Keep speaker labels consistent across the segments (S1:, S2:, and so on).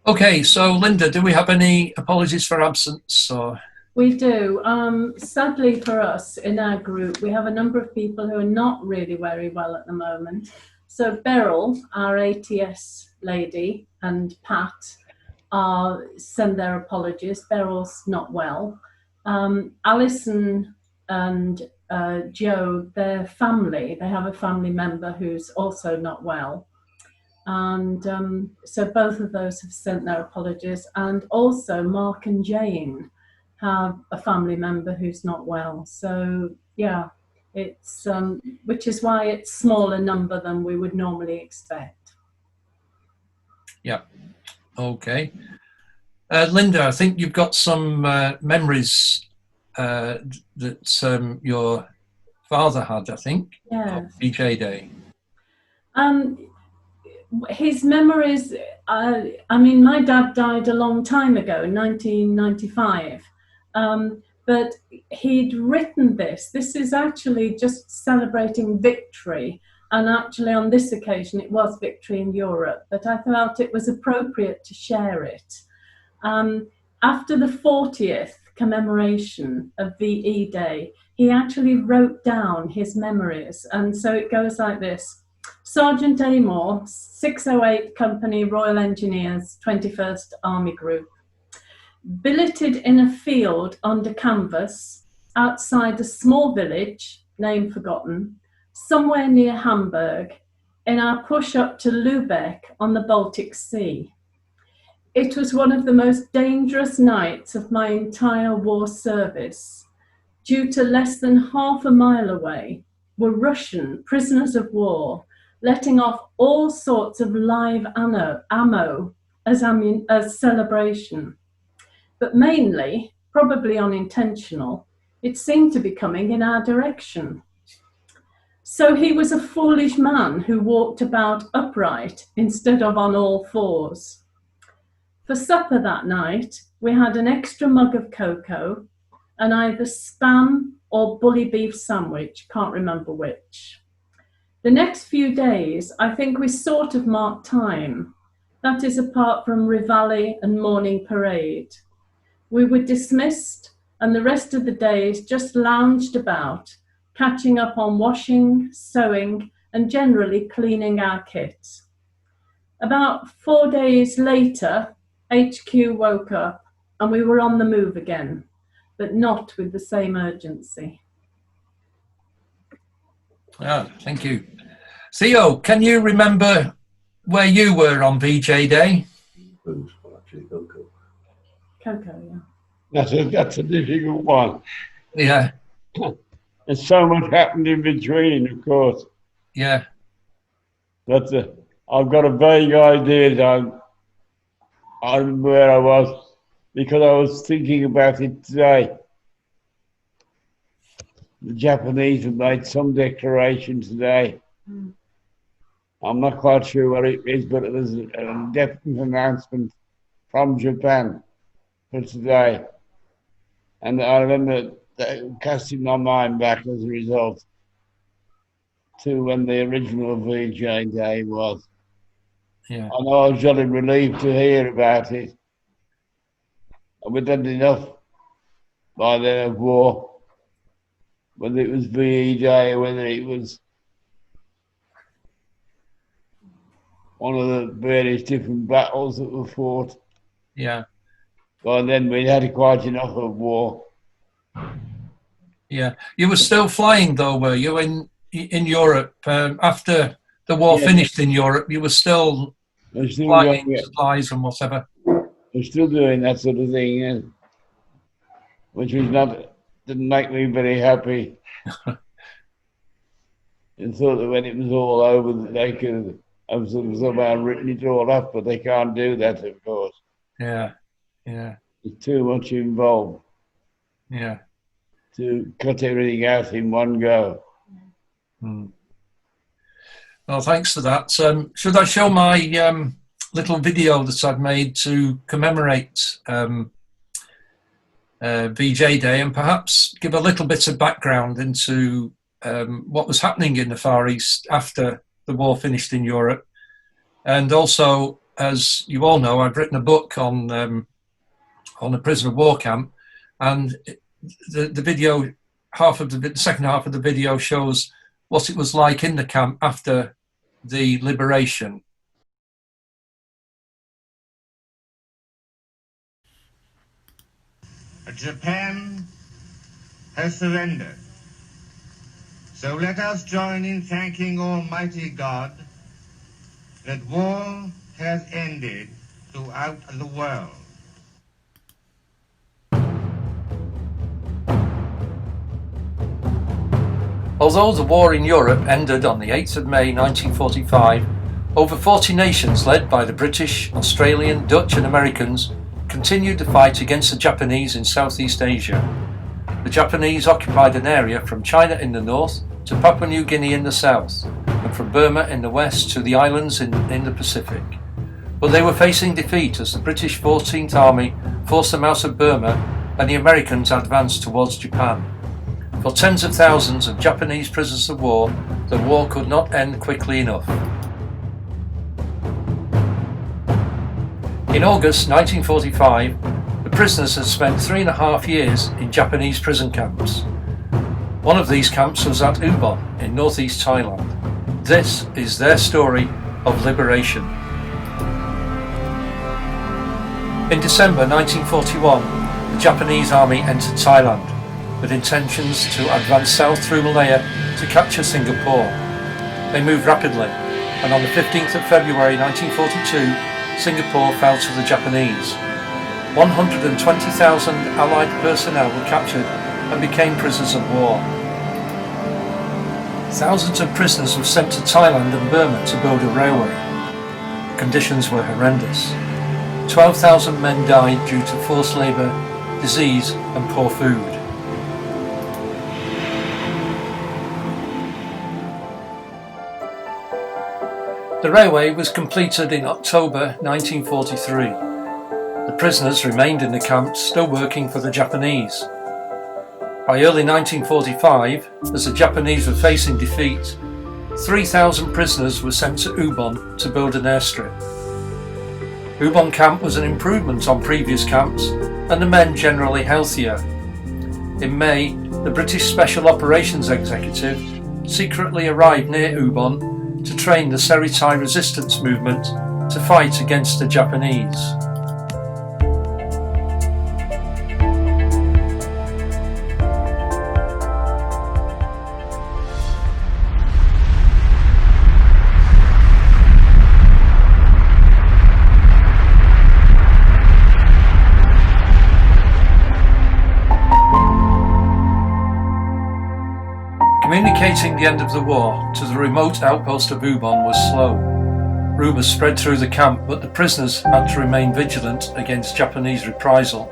S1: Okay, so Linda, do we have any apologies for absence? Or
S2: We do. Sadly for us in our group, we have a number of people who are not really very well at the moment. So Beryl, our ATS lady, and Pat send their apologies. Beryl's not well. Alison and Joe, their family, they have a family member who's also not well. And so both of those have sent their apologies. And also Mark and Jane have a family member who's not well. So yeah, it's which is why it's smaller number than we would normally expect.
S1: yeah, okay. Linda, I think you've got some memories that your father had, I think, of VJDay.
S2: His memories, I mean, my dad died a long time ago, 1995. But he'd written this. This is actually just celebrating victory. And actually, on this occasion, it was victory in Europe. But I felt it was appropriate to share it. After the 40th commemoration of VE Day, he actually wrote down his memories. And so it goes like this. Sergeant Amor, 608 Company Royal Engineers, 21st Army Group. Billeted in a field under canvas outside a small village, name forgotten, somewhere near Hamburg, in our push up to Lübeck on the Baltic Sea. It was one of the most dangerous nights of my entire war service. Due to less than half a mile away were Russian prisoners of war, letting off all sorts of live ammo as celebration. But mainly, probably unintentional, it seemed to be coming in our direction. So he was a foolish man who walked about upright instead of on all fours. For supper that night, we had an extra mug of cocoa and either spam or bully beef sandwich, can't remember which. The next few days, I think we sort of marked time. That is apart from Reveille and morning parade. We were dismissed and the rest of the days just lounged about, catching up on washing, sewing, and generally cleaning our kit. About 4 days later, HQ woke up and we were on the move again, but not with the same urgency.
S1: Thank you. Theo, can you remember where you were on VJDay?
S2: Cocoa, yeah.
S3: That's a difficult one.
S1: Yeah.
S3: There's so much happened in between, of course.
S1: Yeah.
S3: But I've got a vague idea that I'm where I was because I was thinking about it today. The Japanese have made some declaration today. I'm not quite sure what it is, but there's a definite announcement from Japan for today. And I remember casting my mind back as a result to when the original VJDay was.
S1: Yeah.
S3: And I was jolly relieved to hear about it. And we'd done enough by then of war, whether it was VE Day or whether it was one of the various different battles that were fought.
S1: Yeah.
S3: By then we'd had quite enough of war.
S1: Yeah. You were still flying though, were you, in Europe? After the war finished in Europe, you were still flying supplies and whatever.
S3: We're still doing that sort of thing, which didn't make me very happy. And thought that when it was all over, that they could have somehow written it all up, but they can't do that, of course.
S1: Yeah, yeah.
S3: There's too much involved.
S1: Yeah.
S3: To cut everything out in one go.
S1: Well, thanks for that. Should I show my little video that I've made to commemorate VJDay and perhaps give a little bit of background into what was happening in the Far East after the war finished in Europe? And also, as you all know, I've written a book on a prisoner of war camp, and the video, the second half of the video shows what it was like in the camp after the liberation.
S4: Japan has surrendered. So let us join in thanking Almighty God that war has ended throughout the world.
S1: Although the war in Europe ended on the 8th of May 1945, over 40 nations led by the British, Australian, Dutch and Americans continued the fight against the Japanese in Southeast Asia. The Japanese occupied an area from China in the north to Papua New Guinea in the south, and from Burma in the west to the islands in the Pacific. But they were facing defeat as the British 14th Army forced them out of Burma and the Americans advanced towards Japan. For tens of thousands of Japanese prisoners of war, the war could not end quickly enough. In August 1945, the prisoners had spent 3.5 years in Japanese prison camps. One of these camps was at Ubon in northeast Thailand. This is their story of liberation. In December 1941, the Japanese army entered Thailand with intentions to advance south through Malaya to capture Singapore. They moved rapidly, and on the 15th of February 1942, Singapore fell to the Japanese. 120,000 Allied personnel were captured and became prisoners of war. Thousands of prisoners were sent to Thailand and Burma to build a railway. The conditions were horrendous. 12,000 men died due to forced labour, disease and poor food. The railway was completed in October 1943. The prisoners remained in the camps, still working for the Japanese. By early 1945, as the Japanese were facing defeat, 3,000 prisoners were sent to Ubon to build an airstrip. Ubon camp was an improvement on previous camps, and the men generally healthier. In May, the British Special Operations Executive secretly arrived near Ubon to train the Seritai resistance movement to fight against the Japanese. Communicating the end of the war to the remote outpost of Ubon was slow. Rumours spread through the camp, but the prisoners had to remain vigilant against Japanese reprisal.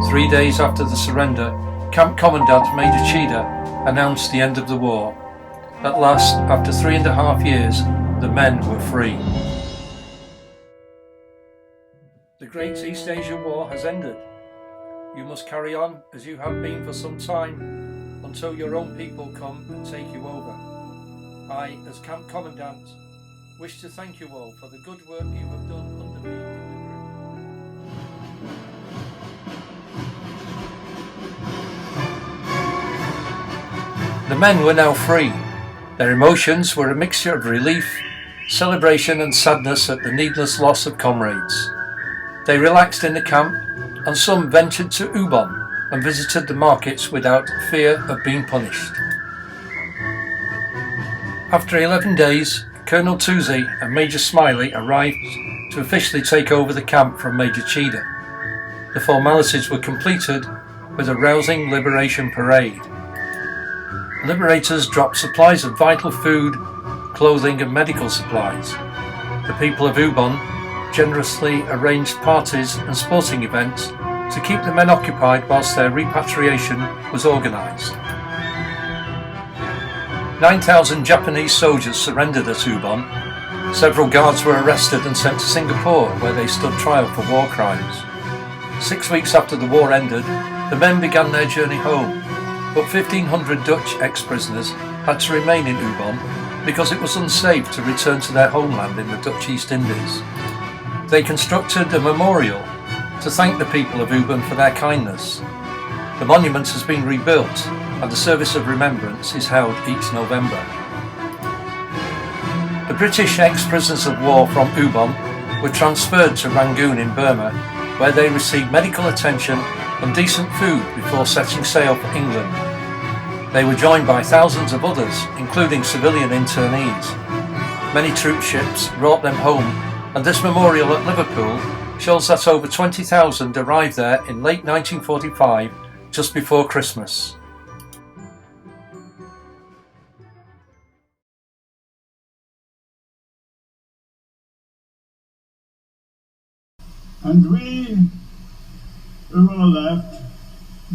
S1: 3 days after the surrender, Camp Commandant Major Chida announced the end of the war. At last, after 3.5 years, the men were free. The Great East Asia War has ended. You must carry on as you have been for some time, until your own people come and take you over. I, as Camp Commandant, wish to thank you all for the good work you have done under me in the group. The men were now free. Their emotions were a mixture of relief, celebration and sadness at the needless loss of comrades. They relaxed in the camp, and some ventured to Ubon and visited the markets without fear of being punished. After 11 days, Colonel Tuzi and Major Smiley arrived to officially take over the camp from Major Chida. The formalities were completed with a rousing liberation parade. Liberators dropped supplies of vital food, clothing and medical supplies. The people of Ubon generously arranged parties and sporting events to keep the men occupied whilst their repatriation was organised. 9,000 Japanese soldiers surrendered at Ubon. Several guards were arrested and sent to Singapore, where they stood trial for war crimes. 6 weeks after the war ended, the men began their journey home, but 1,500 Dutch ex-prisoners had to remain in Ubon because it was unsafe to return to their homeland in the Dutch East Indies. They constructed a memorial to thank the people of Euban for their kindness. The monument has been rebuilt and the service of remembrance is held each November. The British ex-prisoners of war from Ubon were transferred to Rangoon in Burma, where they received medical attention and decent food before setting sail for England. They were joined by thousands of others, including civilian internees. Many troop ships brought them home, and this memorial at Liverpool shows that over 20,000 arrived there in late 1945, just before Christmas.
S5: And we who are left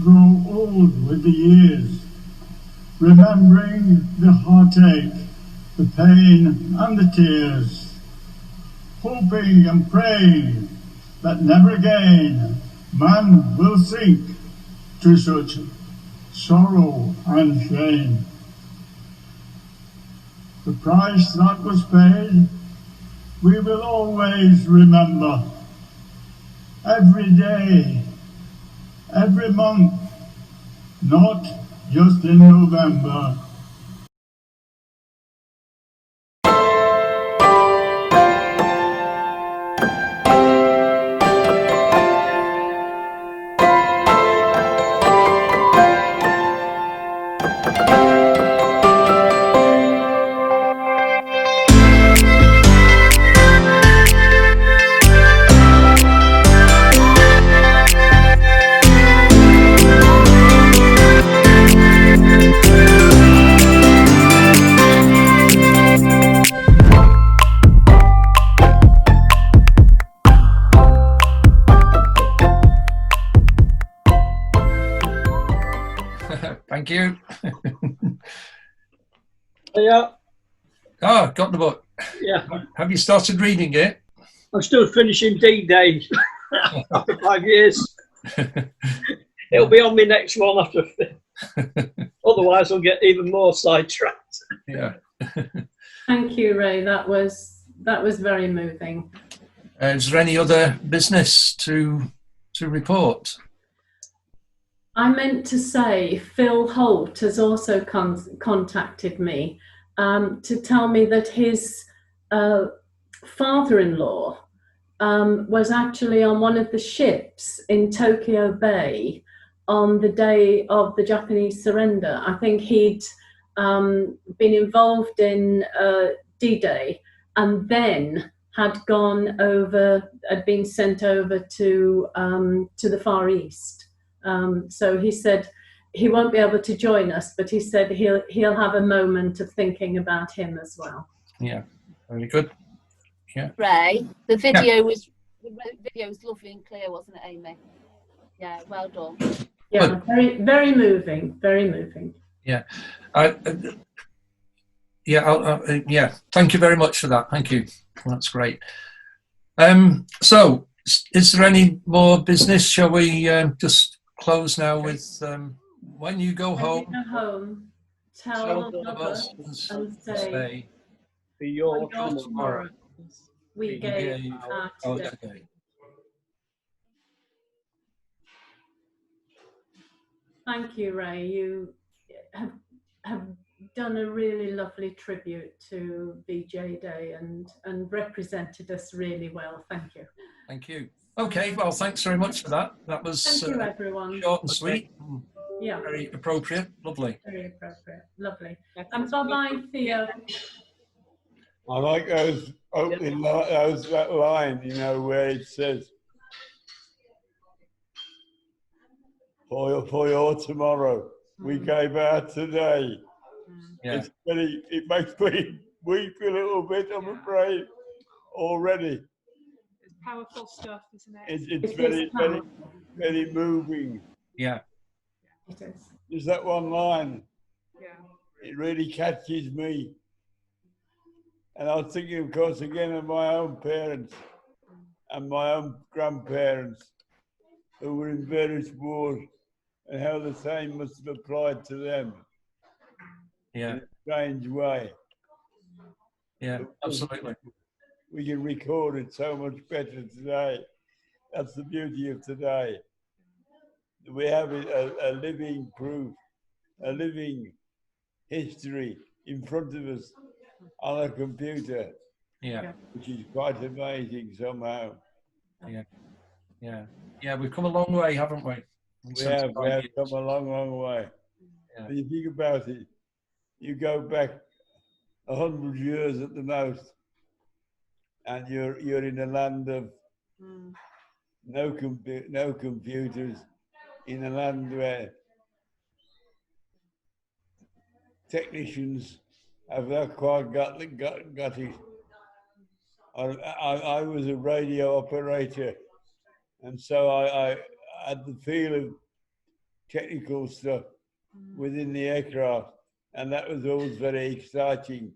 S5: grow old with the years, remembering the heartache, the pain and the tears, hoping and praying that never again man will sink to such sorrow and shame. The price that was paid, we will always remember. Every day, every month, not just in November.
S1: Thank you.
S6: Yeah,
S1: Ah, got the book.
S6: yeah.
S1: Have you started reading it?
S6: I'm still finishing D-Day after 5 years. It'll be on my next one after. Otherwise, I'll get even more sidetracked.
S1: Yeah.
S2: Thank you, Ray. That was very moving.
S1: Is there any other business to report?
S2: I meant to say Phil Holt has also contacted me to tell me that his father-in-law was actually on one of the ships in Tokyo Bay on the day of the Japanese surrender. I think he'd been involved in D-Day and then had been sent over to the Far East. So he said he won't be able to join us, but he said he'll have a moment of thinking about him as well.
S1: Yeah, very good. Yeah.
S7: Ray, the video was lovely and clear, wasn't it, Amy? Yeah, well done.
S2: Yeah, very, very moving, very moving.
S1: Yeah, yeah. Thank you very much for that. Thank you. That's great. So, is there any more business? Shall we just close now with when you go home?
S2: Tell all of us and say,
S6: For your
S2: tomorrow we gave our today. Thank you, Ray. You have done a really lovely tribute to VJDay and represented us really well. Thank you.
S1: Thank you. Okay, well, thanks very much for that. That was
S2: Thank you, everyone.
S1: short and sweet.
S2: Yeah.
S1: Very appropriate. Lovely.
S2: Very appropriate. Lovely. And bye-bye, Theo.
S3: I like those opening that line, you know, where it says, for your tomorrow, we gave out today.
S1: Yeah.
S3: It makes me weep a little bit, I'm afraid, already.
S8: It's powerful stuff, isn't it?
S3: It's very moving.
S1: Yeah.
S2: It is.
S3: Just that one line.
S8: Yeah.
S3: It really catches me. And I was thinking, of course, again of my own parents and my own grandparents who were in various wars and how the same must have applied to them.
S1: Yeah.
S3: In a strange way.
S1: Yeah, absolutely.
S3: We can record it so much better today. That's the beauty of today. We have a living proof, a living history in front of us on a computer.
S1: Yeah.
S3: Which is quite amazing somehow.
S1: Yeah. Yeah. Yeah, we've come a long way, haven't we?
S3: We have come a long, long way.
S1: Yeah.
S3: When you think about it, you go back 100 years at the most, and you're in a land of no computers, in a land where technicians have not quite got it. I was a radio operator, and so I had the feel of technical stuff within the aircraft, and that was always very exciting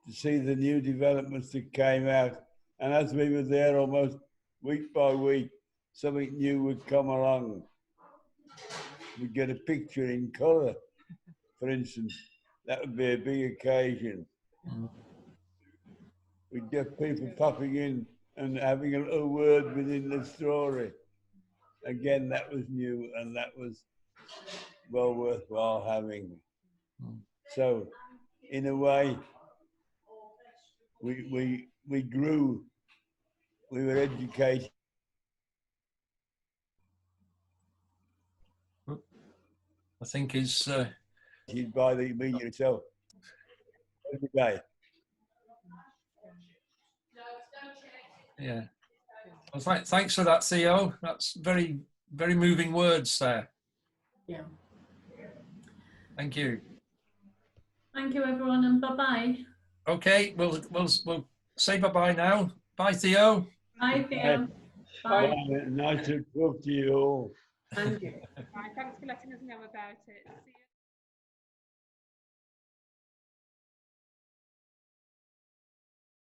S3: to see the new developments that came out. And as we were there almost week by week, something new would come along. We'd get a picture in colour, for instance. That would be a big occasion. We'd get people popping in and having a little word within the story. Again, that was new, and that was well worthwhile having. So, in a way, we grew. We were educated.
S1: I think is
S3: by the media itself every day.
S1: Yeah. Well, thanks for that, Theo. That's very, very moving words there.
S2: Yeah.
S1: Thank you.
S2: Thank you, everyone, and bye-bye.
S1: Okay, we'll say bye-bye now. Bye, Theo.
S2: Bye, Theo.
S3: Bye. Nice to talk to you all.
S2: Thank you.
S8: Right, thanks for letting us know about it. See you.